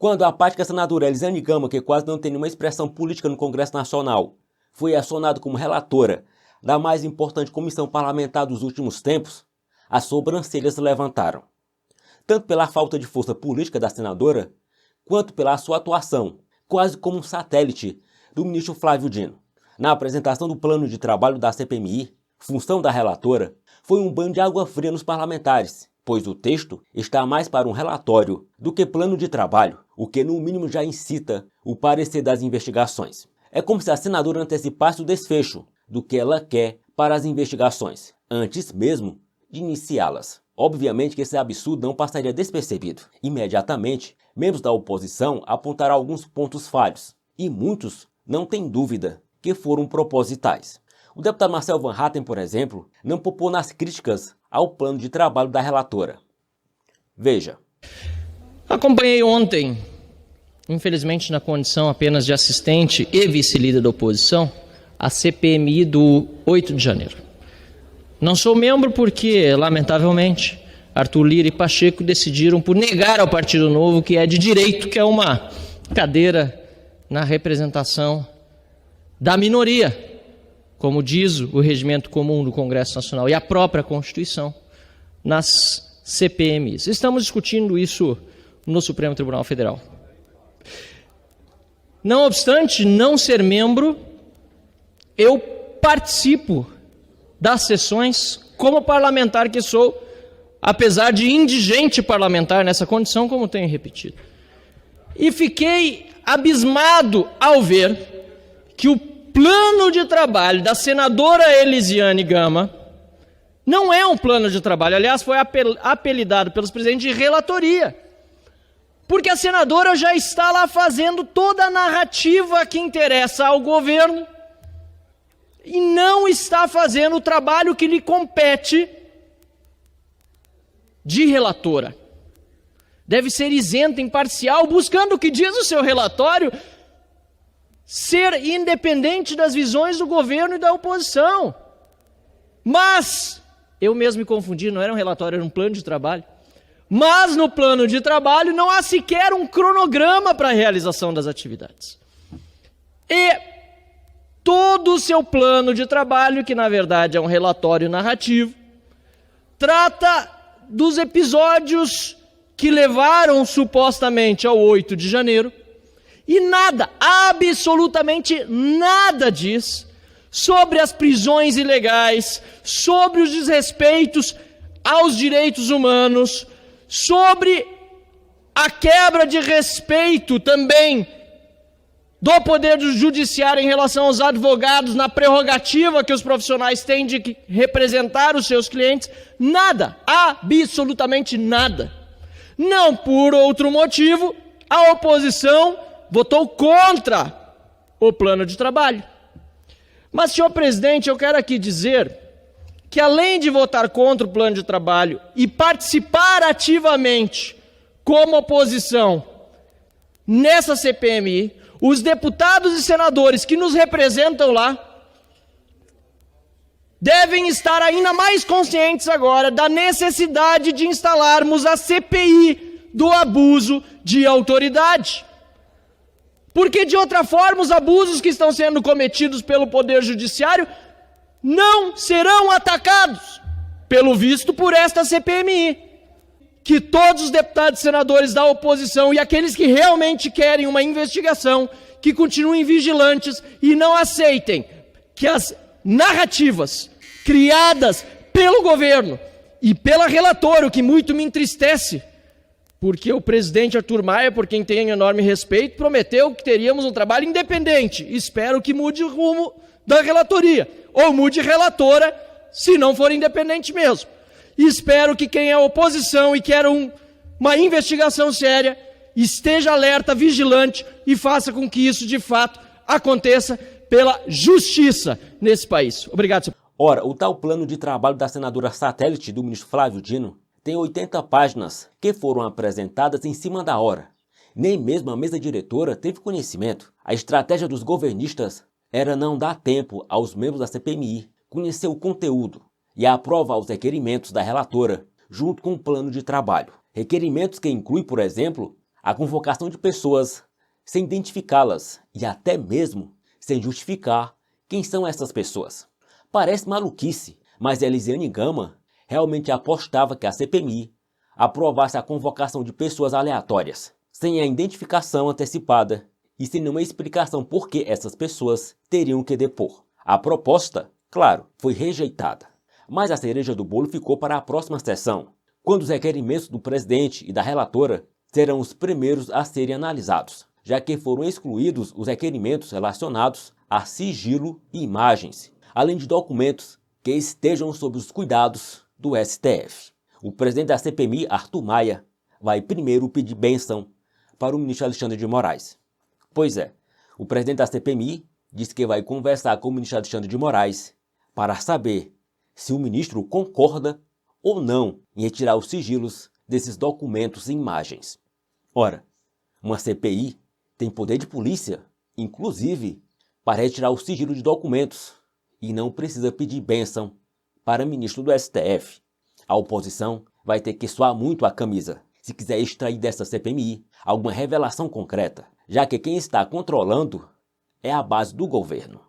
Quando a apática senadora Elisiane Gama, que quase não tem nenhuma expressão política no Congresso Nacional, foi acionada como relatora da mais importante comissão parlamentar dos últimos tempos, as sobrancelhas se levantaram. Tanto pela falta de força política da senadora, quanto pela sua atuação, quase como um satélite do ministro Flávio Dino. Na apresentação do plano de trabalho da CPMI, função da relatora, foi um banho de água fria nos parlamentares, pois o texto está mais para um relatório do que plano de trabalho, o que no mínimo já incita o parecer das investigações. É como se a senadora antecipasse o desfecho do que ela quer para as investigações, antes mesmo de iniciá-las. Obviamente que esse absurdo não passaria despercebido. Imediatamente, membros da oposição apontaram alguns pontos falhos, e muitos não têm dúvida que foram propositais. O deputado Marcel Van Hatten, por exemplo, não poupou nas críticas ao plano de trabalho da relatora. Veja. Acompanhei ontem, infelizmente na condição apenas de assistente e vice-líder da oposição, a CPMI do 8 de janeiro. Não sou membro porque, lamentavelmente, Arthur Lira e Pacheco decidiram por negar ao Partido Novo que é de direito, que é uma cadeira na representação da minoria, como diz o regimento comum do Congresso Nacional e a própria Constituição, nas CPMIs. Estamos discutindo isso no Supremo Tribunal Federal. Não obstante não ser membro, eu participo das sessões como parlamentar que sou, apesar de indigente parlamentar nessa condição, como tenho repetido. E fiquei abismado ao ver que o plano de trabalho da senadora Elisiane Gama não é um plano de trabalho, aliás, foi apelidado pelos presidentes de relatoria, porque a senadora já está lá fazendo toda a narrativa que interessa ao governo e não está fazendo o trabalho que lhe compete de relatora. Deve ser isenta, imparcial, buscando o que diz o seu relatório, ser independente das visões do governo e da oposição. Mas, eu mesmo me confundi, não era um relatório, era um plano de trabalho. Mas no plano de trabalho não há sequer um cronograma para a realização das atividades. E todo o seu plano de trabalho, que na verdade é um relatório narrativo, trata dos episódios que levaram supostamente ao 8 de janeiro, e nada, absolutamente nada diz sobre as prisões ilegais, sobre os desrespeitos aos direitos humanos, sobre a quebra de respeito também do poder do judiciário em relação aos advogados, na prerrogativa que os profissionais têm de representar os seus clientes. Nada, absolutamente nada. Não por outro motivo, a oposição votou contra o plano de trabalho. Mas, senhor presidente, eu quero aqui dizer que, além de votar contra o plano de trabalho e participar ativamente como oposição nessa CPMI, os deputados e senadores que nos representam lá devem estar ainda mais conscientes agora da necessidade de instalarmos a CPI do abuso de autoridade. Porque, de outra forma, os abusos que estão sendo cometidos pelo Poder Judiciário não serão atacados, pelo visto, por esta CPMI. Que todos os deputados e senadores da oposição e aqueles que realmente querem uma investigação, que continuem vigilantes e não aceitem que as narrativas criadas pelo governo e pela relatora, o que muito me entristece, porque o presidente Arthur Maia, por quem tenho enorme respeito, prometeu que teríamos um trabalho independente. Espero que mude o rumo da relatoria, ou mude relatora, se não for independente mesmo. Espero que quem é oposição e quer uma investigação séria esteja alerta, vigilante e faça com que isso de fato aconteça pela justiça nesse país. Obrigado, senhor. Ora, o tal plano de trabalho da senadora satélite do ministro Flávio Dino tem 80 páginas que foram apresentadas em cima da hora. Nem mesmo a mesa diretora teve conhecimento. A estratégia dos governistas era não dar tempo aos membros da CPMI conhecer o conteúdo e aprovar os requerimentos da relatora, junto com o plano de trabalho. Requerimentos que incluem, por exemplo, A convocação de pessoas sem identificá-las e até mesmo sem justificar quem são essas pessoas. Parece maluquice, mas Elisiane Gama realmente apostava que a CPMI aprovasse a convocação de pessoas aleatórias, sem a identificação antecipada e sem nenhuma explicação por que essas pessoas teriam que depor. A proposta, claro, foi rejeitada, mas a cereja do bolo ficou para a próxima sessão, quando os requerimentos do presidente e da relatora serão os primeiros a serem analisados, já que foram excluídos os requerimentos relacionados a sigilo e imagens, além de documentos que estejam sob os cuidados do STF. O presidente da CPMI, Arthur Maia, vai primeiro pedir bênção para o ministro Alexandre de Moraes. Pois é, o presidente da CPMI disse que vai conversar com o ministro Alexandre de Moraes para saber se o ministro concorda ou não em retirar os sigilos desses documentos e imagens. Ora, uma CPI tem poder de polícia, inclusive para retirar o sigilo de documentos, e não precisa pedir bênção para ministro do STF. A oposição vai ter que suar muito a camisa se quiser extrair dessa CPMI alguma revelação concreta, já que quem está controlando é a base do governo.